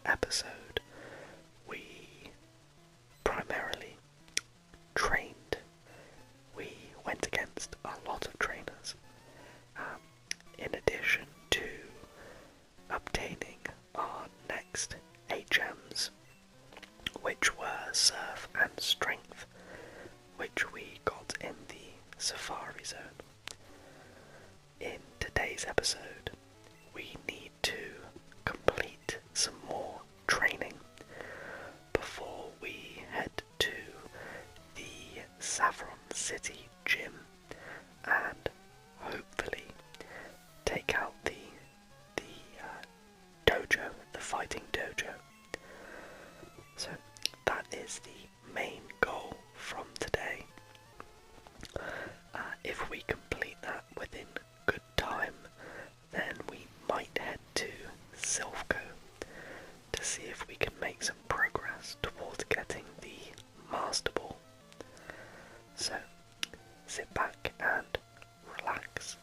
episode, we primarily trained. We went against a lot of trainers, in addition to obtaining our next HMs, which were Surf and Strength, which we got in the Safari Zone. In today's episode, we need to complete some more training before we head to the Saffron City gym and hopefully take out the dojo, the fighting dojo. So that is the main goal from today. If we complete that within good time, then we might head to Silphco to see if we can make some progress towards getting the Master Ball. So sit back and relax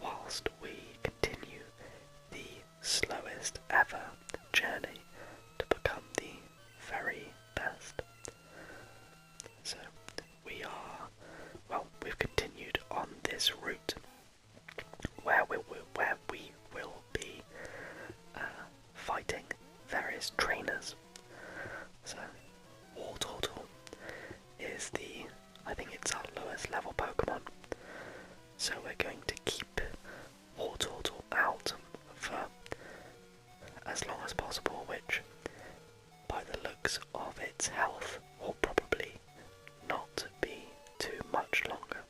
whilst we continue the slowest ever journey to become the very best. So we've continued on this route where we will be fighting various trainers. So Wartortle is I think it's our lowest level Pokemon. So we're going to keep Wartortle out for as long as possible, which by the looks of its health will probably not be too much longer.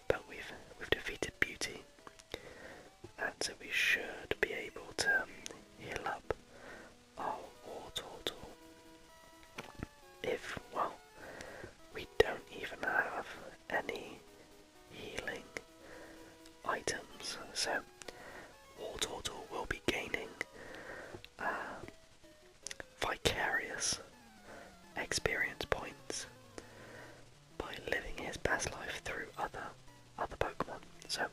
But we've defeated Beauty, and so we should be able to heal up our Wartortle. If, we don't even have any healing items, so Wartortle will be gaining vicarious experience points by living his best life through other Pokemon. So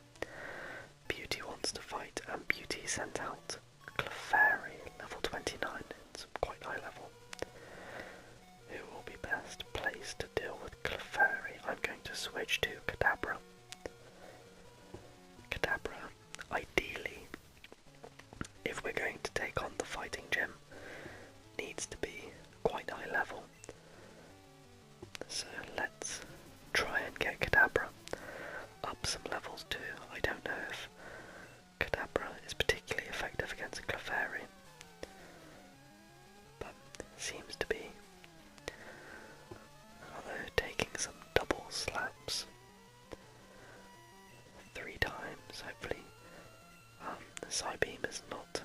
Beauty wants to fight, and Beauty sent out Clefairy, level 29, it's quite high level. Who will be best placed to deal with Clefairy? I'm going to switch to Kadabra. Kadabra, ideally, if we're going to take on the fighting gym, needs to be quite high level. So let's try and get Kadabra up some levels too. I don't know if Kadabra is particularly effective against Clefairy, but seems to be. Although taking some double slaps 3 times, hopefully. The Psybeam is not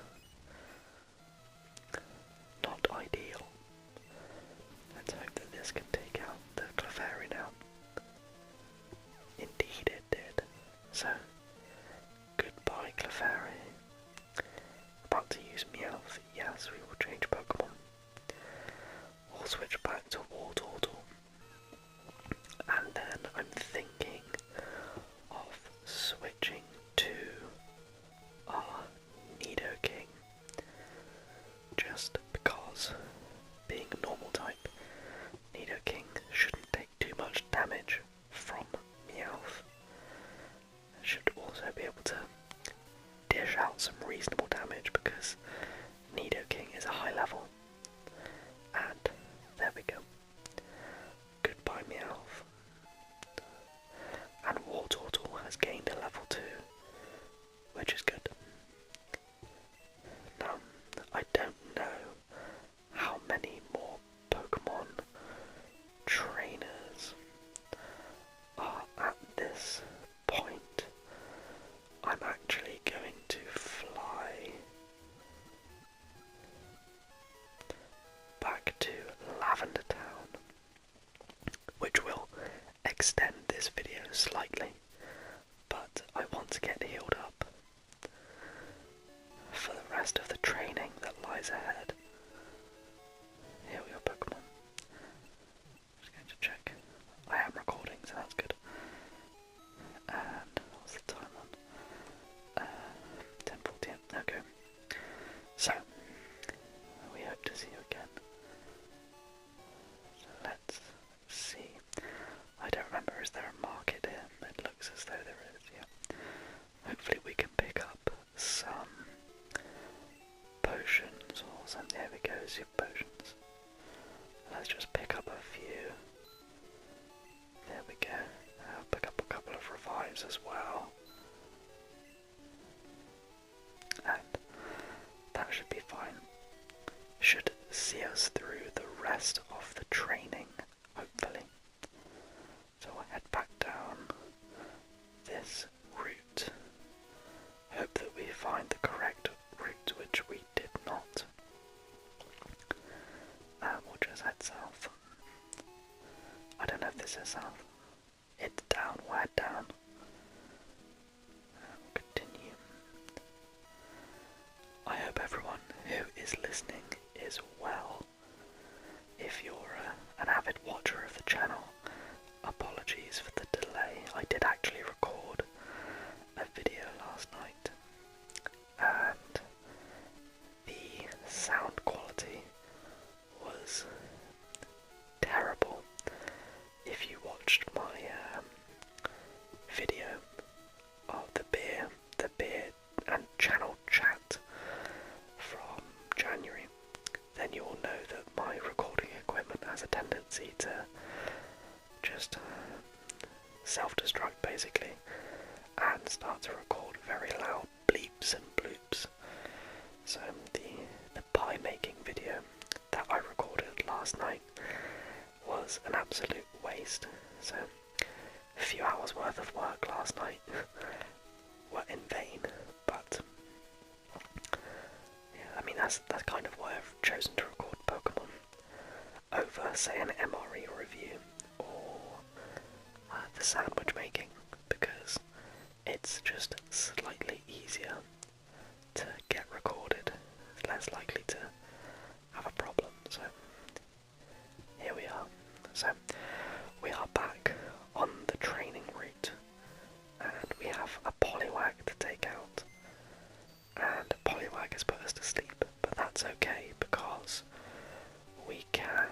ideal. Let's hope that this can take out the Clefairy now. Indeed it did. So, goodbye Clefairy. About to use Meowth. Yes, we will change Pokemon. We'll switch back to Wartortle. And then I'm thinking of switching to our Nidoking, just because, being a normal type, Nidoking shouldn't take too much damage from Meowth. Should also be able to dish out some reasonable damage because Nidoking is a high level. And there we go. Goodbye Meowth. And Wartortle has gained a level 2, which is good. Now, I don't know how many more Pokemon trainers are at this point. I'm actually going to fly back to Lavender Town, which will extend this video slightly, but I want to get healed up for the rest of the training that lies ahead. Here we are, Pokemon. Just going to check. I am recording, so that's good. And what's the time on? 10:40. Okay. So hope to see you again. So let's see. I don't remember, is there a market here? It looks as though there is, yeah. Hopefully we can pick up some potions or something. There we go, super potions. Let's just pick up a few. There we go. I'll pick up a couple of revives as well. And that should be fine. Should see us through the rest of the training, hopefully. So we'll head back down this route. Hope that we find the correct route, which we did not. And we'll just head south. I don't know if this is south. It's down, we'll head down. We'll continue. I hope everyone who is listening is well. If you're an avid watcher of the channel, apologies for the delay. I did actually record a video last night, and the sound quality was terrible. If you watched my video of the beer and channel chat from January, then you will know that my recording equipment has a tendency to just self-destruct basically and start to record very loud bleeps and bloops. So the pie making video that I recorded last night was an absolute waste. So a few hours worth of work last night were in vain, but yeah, I mean that's kind of why I've chosen to record Pokemon over, say, an MRE review or the sandwich making, because it's just slightly easier to get recorded, less likely to have a problem. So here we are. So we are back on the training route, and we have a Poliwag to take out, and Poliwag has put us to sleep, but that's okay because we can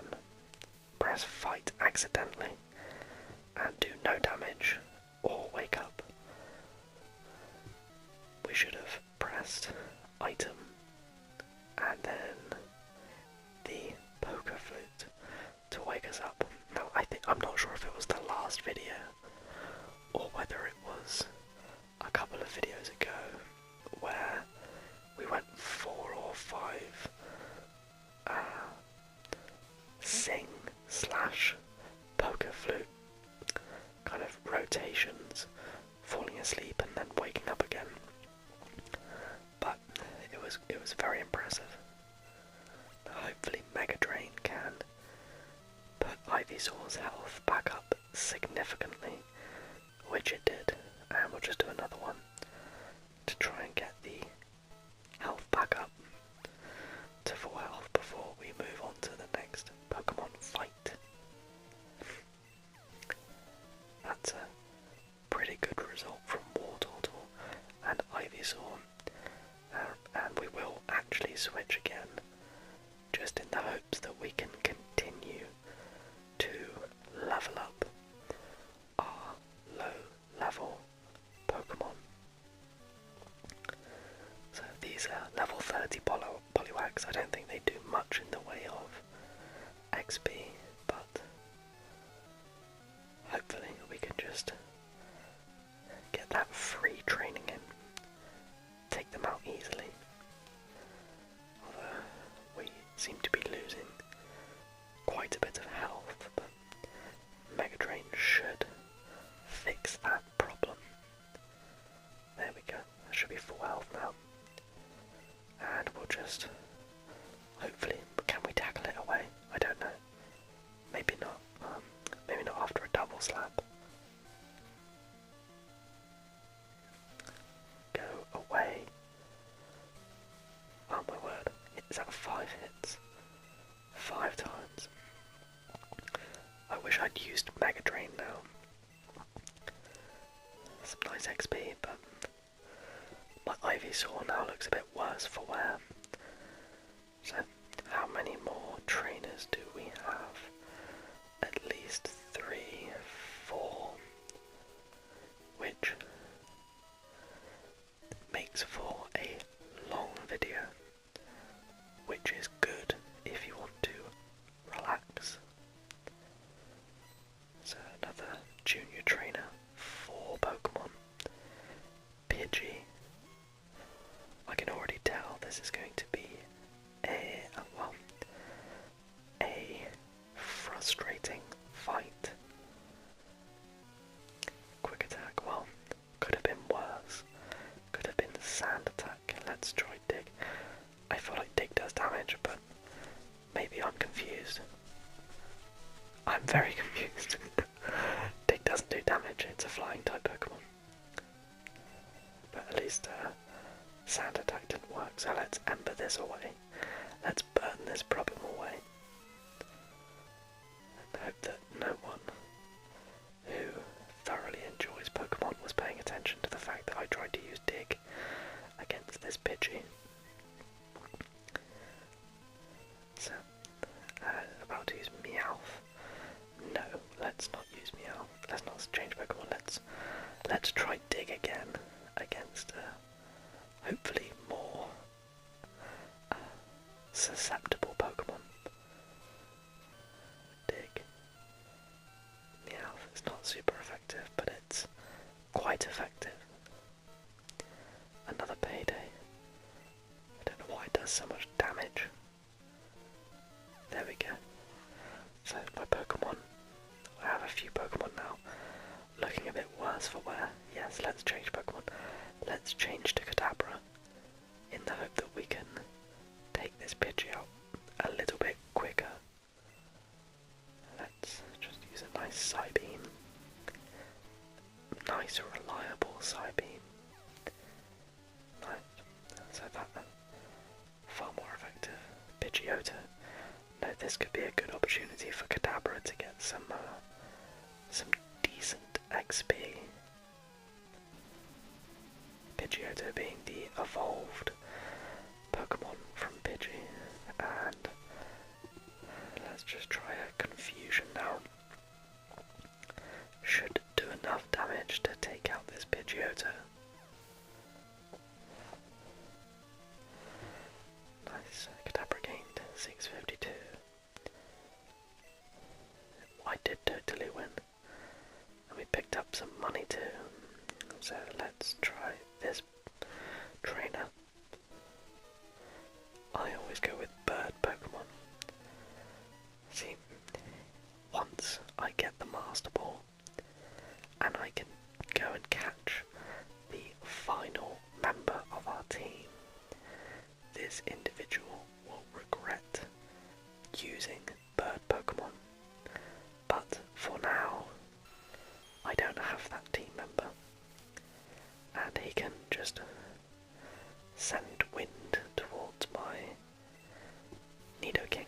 press fight accidentally and do no damage or wake up. We should have pressed item and then the poker flute to wake us up. Now I'm not sure if it was the last video or whether it was a couple of videos ago where we went 4 or 5 sing / poker flute kind of rotations, falling asleep and then waking up again. But it was very impressive. Hopefully Mega Drain can put Ivysaur's health back up significantly, which it did, and we'll just do another one to try and get the health back up to full health before we move on to the next Pokemon fight. That's a pretty good result from Wartortle and Ivysaur, and we will actually switch again, just in the hopes that we can continue to level up our low level Pokemon. So these are level 30 Poliwags. I don't think they do much in the way of XP, but hopefully we can just get that free training in, take them out easily. Although we seem to be losing quite a bit of health, but Mega Drain should fix that problem. There we go, that should be full health now. And we'll just, hopefully, can we tackle it away? I don't know. Maybe not. Maybe not after a double slap. Go away. Oh my word. Is that 5 hits? 5 times. I wish I'd used Mega Drain now. Some nice XP, but my Ivysaur now looks a bit worse for wear. So, how many confused. I'm very confused. Dig doesn't do damage, it's a flying type Pokemon. But at least sand attack didn't work, so let's ember this away. Let's burn this problem away. And hope that no one who thoroughly enjoys Pokemon was paying attention to the fact that I tried to use Dig against this Pidgey. So, about to use Meowth. No, let's not use Meowth. Let's not change Pokemon. Let's try Dig again against hopefully more susceptible Pokemon. Dig. Meowth is not super effective, but it's quite effective. Another Payday. I don't know why it does so much damage. There we go. So my Pokemon, I have a few Pokemon now, looking a bit worse for wear. Yes, let's change Pokemon. Let's change to Kadabra, in the hope that we can take this Pidgey out a little bit quicker. Let's just use a nice Psybeam. Nice, reliable Psybeam. Nice. So that, far more effective. Pidgeotto. No, this could be a good opportunity for Kadabra to get some decent XP. Pidgeotto being the evolved Pokemon from Pidgey, and let's just try a Confusion now. Should do enough damage to take out this Pidgeotto. Nice, Kadabra gained 652. I did totally win. And we picked up some money too. So let's try this trainer. I always go with bird Pokemon. See, once I get the Master Ball, and I can go and catch the final member of our team, this individual will regret using bird Pokemon. But for now, I don't have that team member, and he can just send wind towards my Nidoking.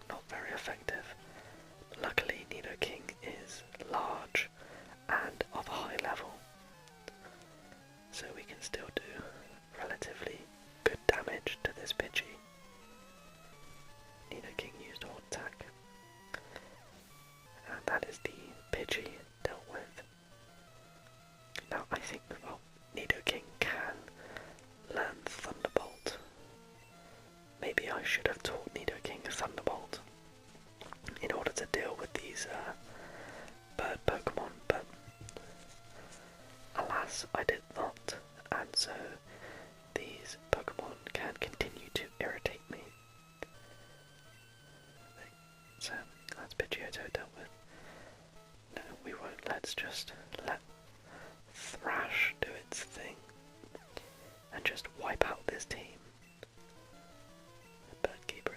Not very effective. Luckily, Nidoking is large and of a high level, so we can still do relatively good damage to this Pidgey. Nidoking used Horn Attack, and that is the Pidgey dealt with. Now I think, well, Nidoking can learn Thunderbolt. Maybe I should have taught Nidoking Thunderbolt in order to deal with these bird Pokemon, but alas, I did not, and so these Pokemon can continue to irritate me. So that's Pidgeotto dealt with. No, we won't. Let's just let Thrash do its thing and just wipe out this team. Birdkeeper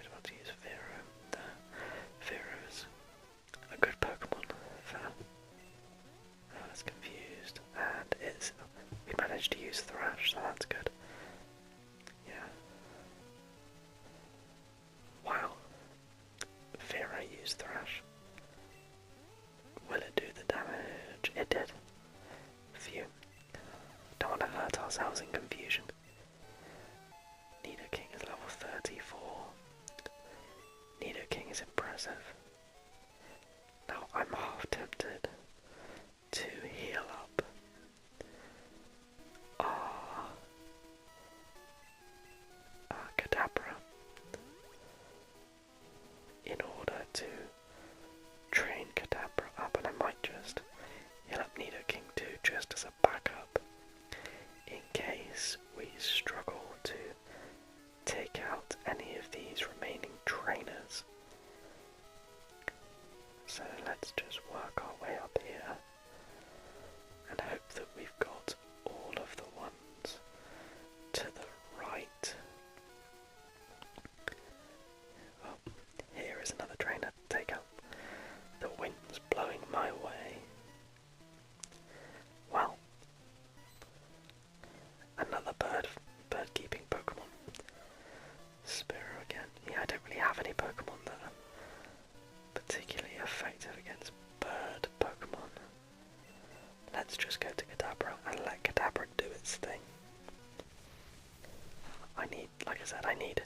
I said, I need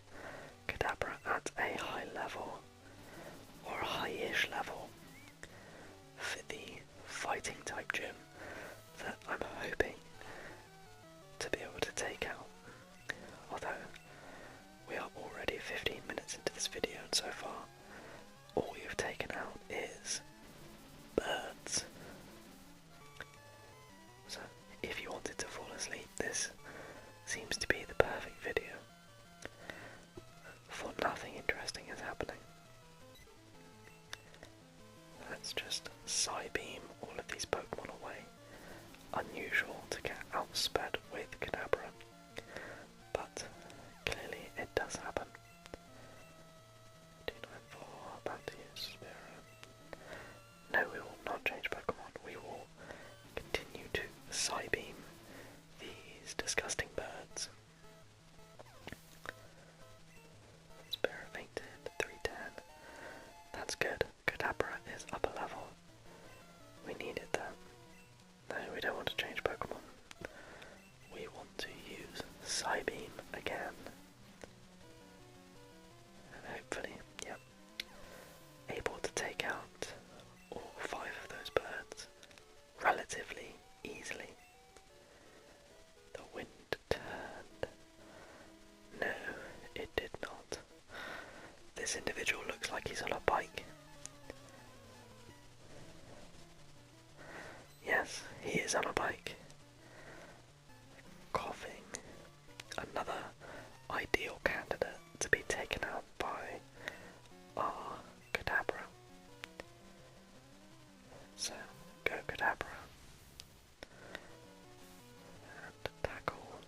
Kadabra at a high level, or a high-ish level, for the fighting type gym that I'm hoping to be able to take out. Although, we are already 15 minutes into this video, and so far, all you've taken out is birds. So, if you wanted to fall asleep, this seems to be the perfect video, for nothing interesting is happening. Let's just Psybeam all of these Pokemon away. Unusual to get outsped with Kadabra, but clearly it does happen. 294, about to use Spirit. No, we will not change Pokemon. We will continue to Psybeam these disgusting birds. Spirit fainted, 310. That's good. Kadabra is up a level. We needed that. No, we don't want to change Pokemon. We want to use Psybeam again. And hopefully, yep, able to take out all 5 of those birds relatively easily. The wind turned. No, it did not. This individual looks like he's on a bike. Yes, he is on a bike. Coughing. Another ideal candidate to be taken out by our Kadabra. So, go Kadabra. And tackle.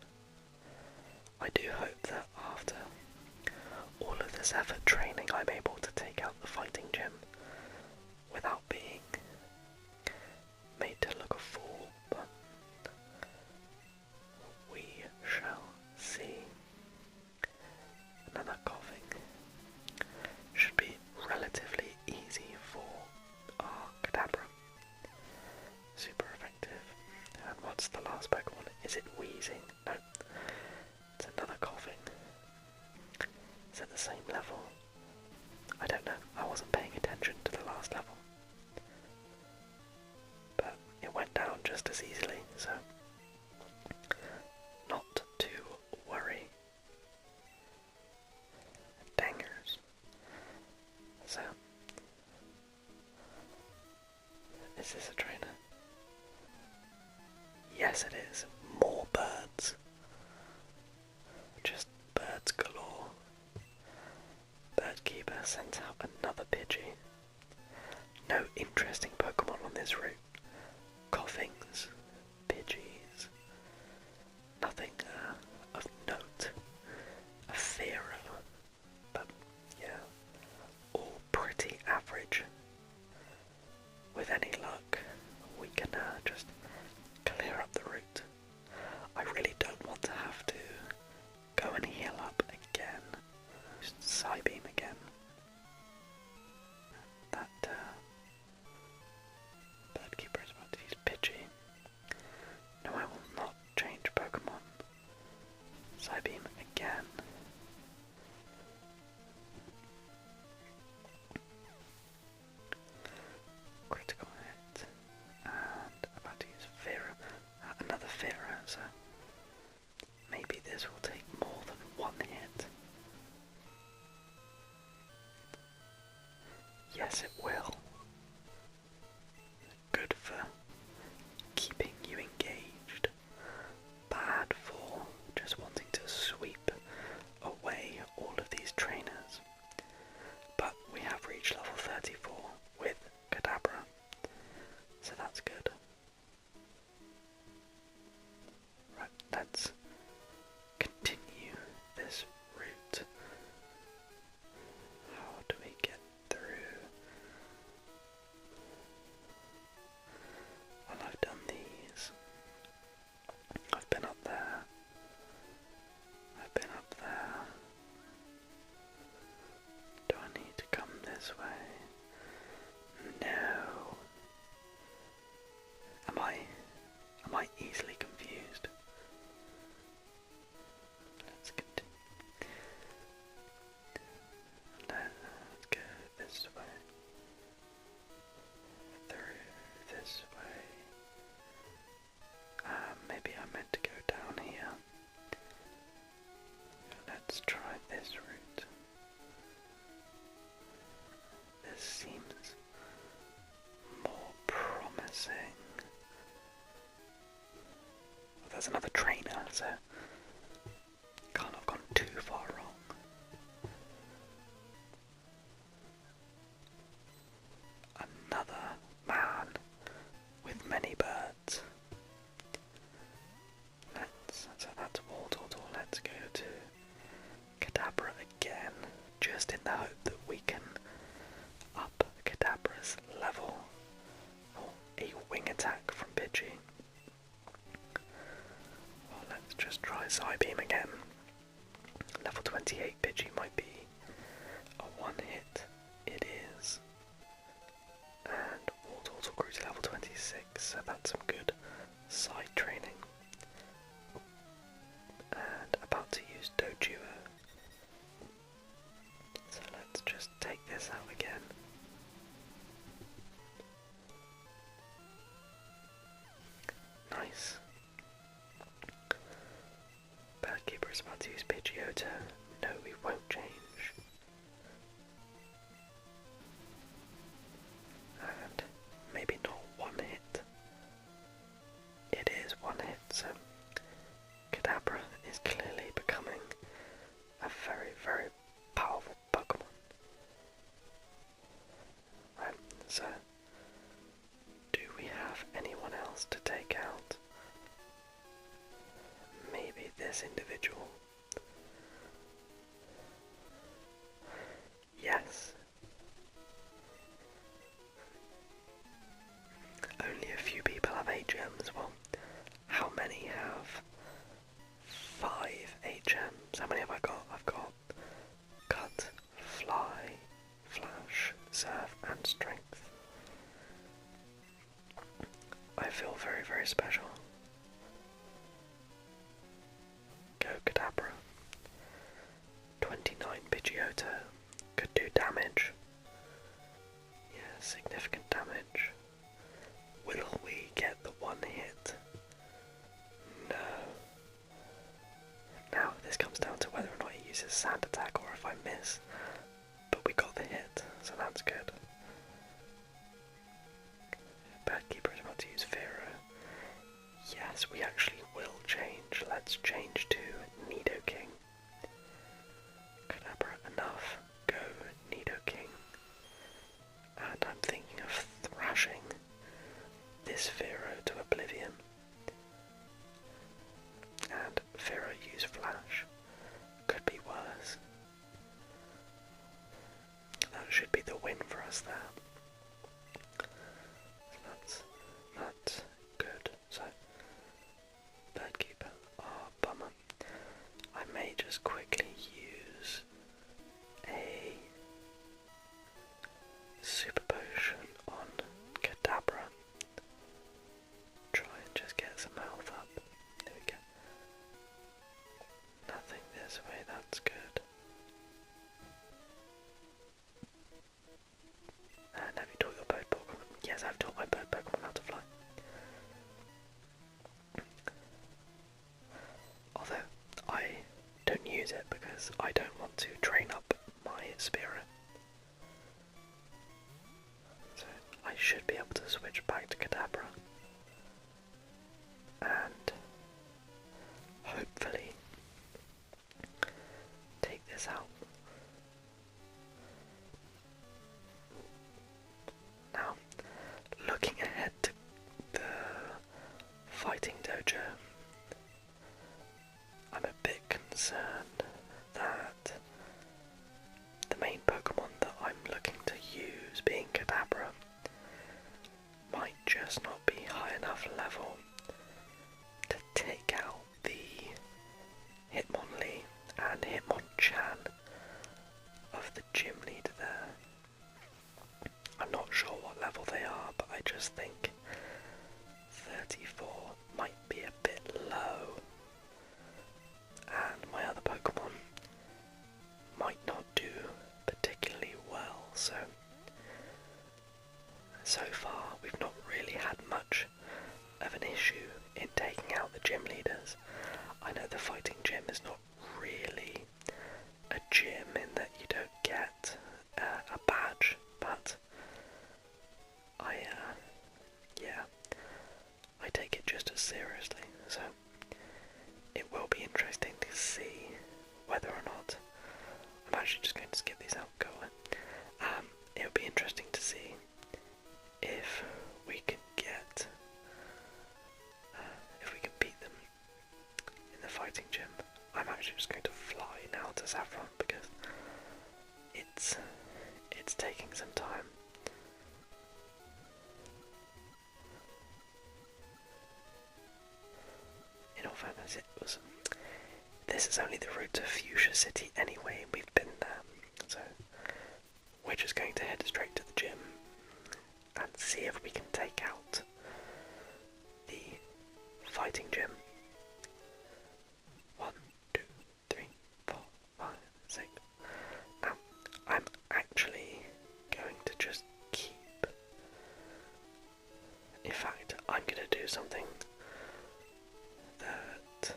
I do hope that after all of this effort training, I'm able to take out the fighting gym without being made to look a fool, but we shall see. Another coughing. Should be relatively easy for our Kadabra. Super effective. And what's the last Pokemon? Is it wheezing? No. It's another coughing. Is it the same level? I don't know. I wasn't paying attention to the last level. But it went down just as easily, so not to worry. Dangers. So, is this a trainer? Yes, it is. More birds. Just birds galore. Birdkeeper sends out another Pidgey. No interesting Pokemon on this route. Coughings, Pidgeys, nothing of note. A Pharaoh, but yeah, all pretty average. With any luck, we can just clear up the route. I really don't want to have to go and heal up again. Just Psybeam again. That Birdkeeper is about to use Pidgey. No, I will not change Pokemon. Psybeam again. Critical hit. And about to use another Pharaoh, so maybe this will take more than one hit. Yes, it will. Good for keeping you engaged. Bad for just wanting to sweep away all of these trainers. But we have reached level 34 with Kadabra, so that's good. Right, let's continue this route. How do we get through there's another trainer, so can't have gone too far wrong. Another man with many birds. So that's Waldorf. Let's go to Kadabra again, just in the hope that we can up Kadabra's level. Oh, a wing attack from Pidgey. Well, let's just try Psybeam again. Level 28 Pidgey might be a one hit. It is. And Waldorf grew to level 26, so that's some good side training. And about to use Dojo. So let's just take this out again. Nice. Birdkeeper is about to use Pidgeotto. No, we won't change. And maybe not one hit. It is one hit, so Kadabra is clearly becoming a very, very powerful Pokemon. Right, so do we have anyone else to take out? Maybe this individual. Yes. Only a few people have 8 gems. Well, how many have 5 8 gems? How many have I got? I've got Cut, Fly, Flash, Surf, and Strength. I feel very, very special. Go Kadabra. 29 Pidgeotto. Could do damage. Yeah, significant damage. Will we get the one hit? No. Now, this comes down to whether or not he uses Sand Attack or if I miss. But we got the hit, so that's good. Birdkeeper is about to use Pharaoh. Yes, we actually will change. Let's change to Nidoking. Kadabra, enough. Go Nidoking. And I'm thinking of thrashing this Pharaoh to oblivion. And Pharaoh use Flash. Could be worse. That should be the win for us there. That's good. So, Birdkeeper. Oh, bummer. I may just quickly use a Super Potion on Kadabra. Try and just get some health up. There we go. Nothing this way, that's good. And have you taught your bird Pokemon? Yes, I've taught my bird Pokemon how to fly. Although, I don't use it because I don't want to train up my spirit. So, I should be able to switch back to Kadabra. And hopefully take this out. Now, looking ahead to the fighting dojo, I'm a bit concerned that the main Pokemon that I'm looking to use, being Kadabra, might just not be high enough level actually just going to skip these out. Go away. It'll be interesting to see if we can get, if we can beat them in the fighting gym. I'm actually just going to fly now to Saffron because it's taking some time. In all fairness, this is only the route to Fuchsia City anyway, and we've been there, so we're just going to head straight to the gym and see if we can take out the fighting gym. 1, 2, 3, 4, 5, 6. Now, I'm actually going to just keep. In fact, I'm going to do something that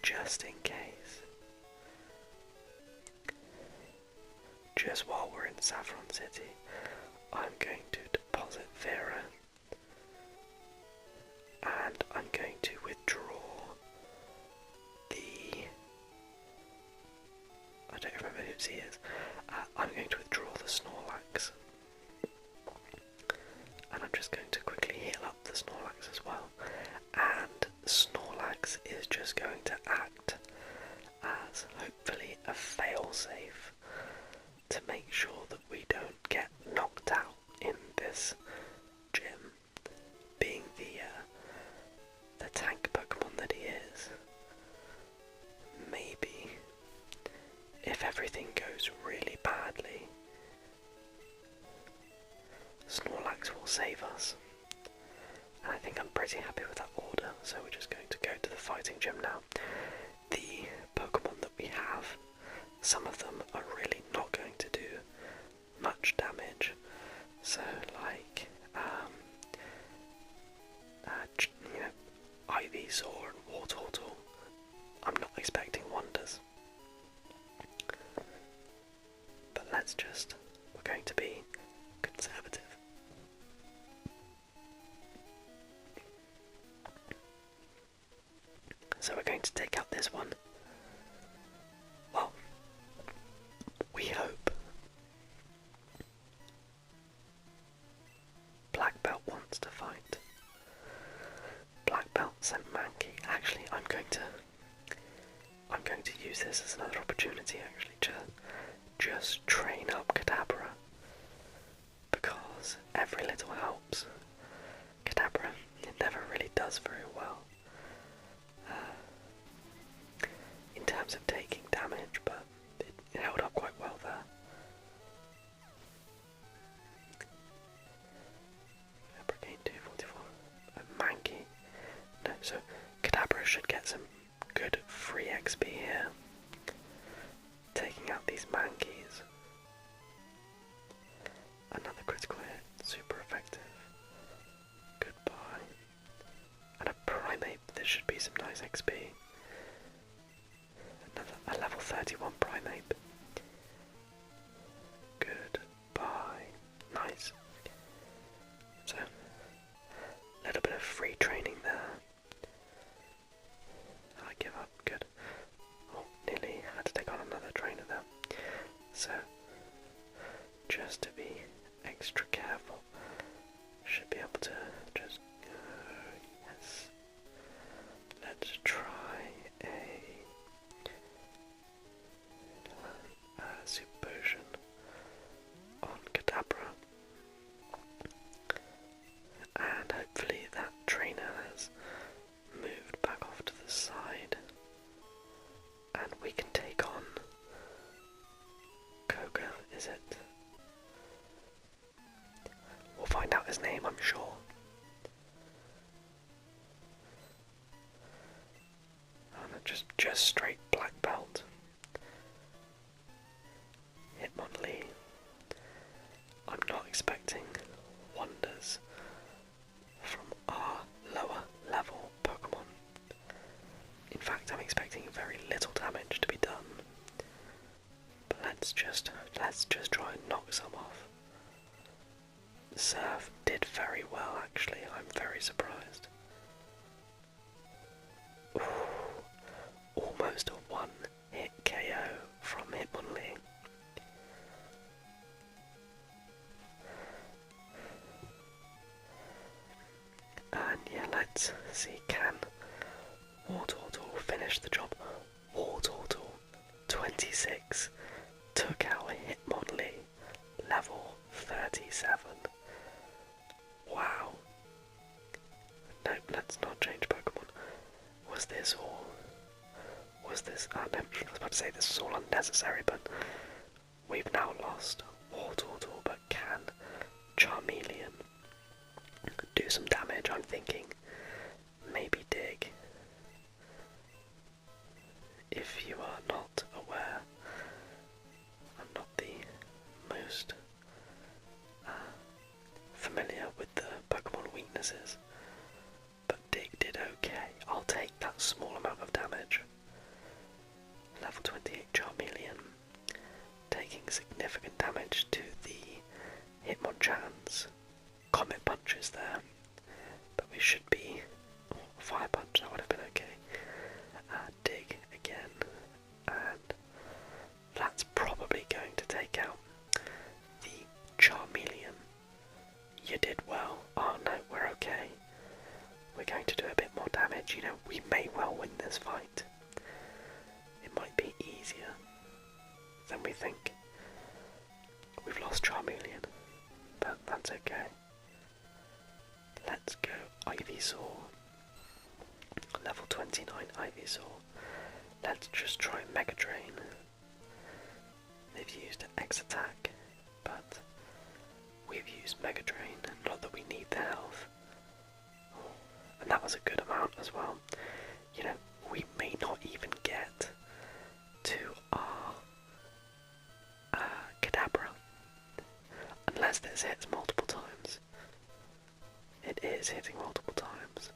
just in case. Just while we're in Saffron City, I'm going to deposit Vera, and I'm going to withdraw the... I don't remember whose he is. I'm going to withdraw the Snorlax, and I'm just going to quickly heal up the Snorlax as well, and Snorlax is just going to act as hopefully a failsafe to make sure that we don't get knocked out in this gym, being the tank Pokemon that he is. Maybe if everything goes really badly, Snorlax will save us. And I think I'm pretty happy with that order, so we're just going to go to the fighting gym now. The Pokemon that we have, some of them are really not going to do much damage, so like you know, Ivysaur and Wartortle, I'm not expecting wonders, but we're going to be conservative. So we're going to take out this one. Well, we hope. Black Belt wants to fight. Black Belt sent Mankey. Actually, I'm going to use this as another opportunity actually to just train up Kadabra, because every little helps. Kadabra, it never really does very well in terms of taking damage, but it held up quite well there. Brigade 244. Mankey. No, so Kadabra should get some good free XP here. Taking out these Mankeys. Another critical hit, super effective. Goodbye. And a Primate, this should be some nice XP. A level 31 Primate. Goodbye. Nice. So, a little bit of free training there. I give up. Good. Oh, nearly had to take on another trainer there. So, just to be extra careful, should be able to just go. Yes. Let's try a Super Potion on Kadabra, and hopefully that trainer has moved back off to the side and we can take on Koga, is it? We'll find out his name, I'm sure. And just straight black belt. Hitmonlee. I'm not expecting wonders from our lower level Pokemon. In fact, I'm expecting very little damage to be done. But let's just try and knock some off. Surf did very well actually, I'm very surprised. Ooh, almost a one hit KO from see, can Wartortle finish the job? Wartortle 26 took out Hitmonlee, level 37. Wow. No, let's not change Pokemon. Was this all? Was this? No, I was about to say this is all unnecessary, but we've now lost Wartortle, but can Charmeleon do some damage? I'm thinking maybe Dig. If you are not aware, I'm not the most familiar with the Pokemon weaknesses, but Dig did okay. I'll take that small amount of damage. Level 28 Charmeleon, taking significant damage to the Hitmonchan's Comet Punches there, but we should be Fire Punch, that would have been okay. Dig again, and that's probably going to take out the Charmeleon. You did well. Oh no, we're okay. We're going to do a bit more damage. You know, we may well win this fight. It might be easier than we think. We've lost Charmeleon, but that's okay. Let's go Ivysaur. Level 29 Ivysaur. Let's just try Mega Drain. They've used X Attack, but we've used Mega Drain. Not that we need the health. And that was a good amount as well. You know, we may not even get to our Kadabra unless this hits multiple times. It is hitting multiple times.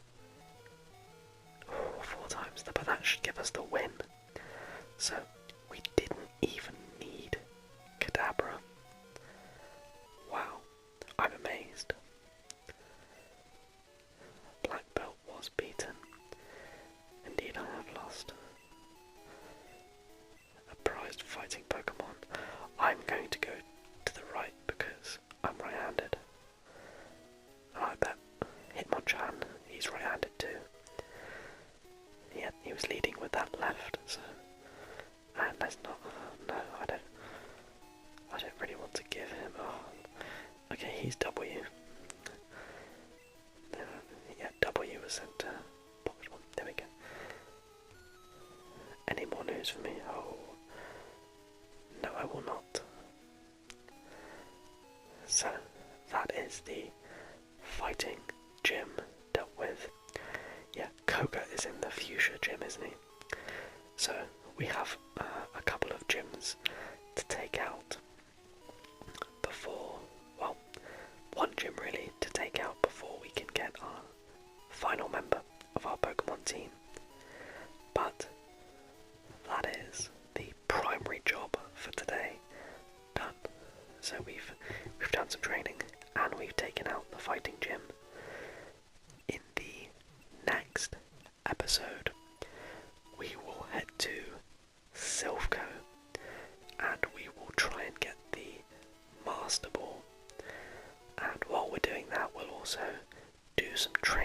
Oh, 4 times, but that should give us the win. So we didn't even need Kadabra. Wow, I'm amazed. Black Belt was beaten. Indeed, I have lost. A prized fighting Pokemon. I'm going to go to the right because I'm right-handed. And I bet Hitmonchan, he's right-handed too. Yeah, he was leading with that left, so... And let's not... no, I don't really want to give him... Oh, okay, he's W. Yeah, W was sent to Pokemon. There we go. Any more news for me? Oh... No, I will not. So, that is the fighting gym dealt with. Yeah, Koga is in the Fuchsia gym, isn't he? So, we have a couple of gyms to take out before, well, one gym really to take out before we can get our final member of our Pokemon team. But that is the primary job for today done. So we've done some training and we've taken out the fighting gym. In the next episode, we will head to Silphco and we will try and get the Master Ball. And while we're doing that, we'll also do some training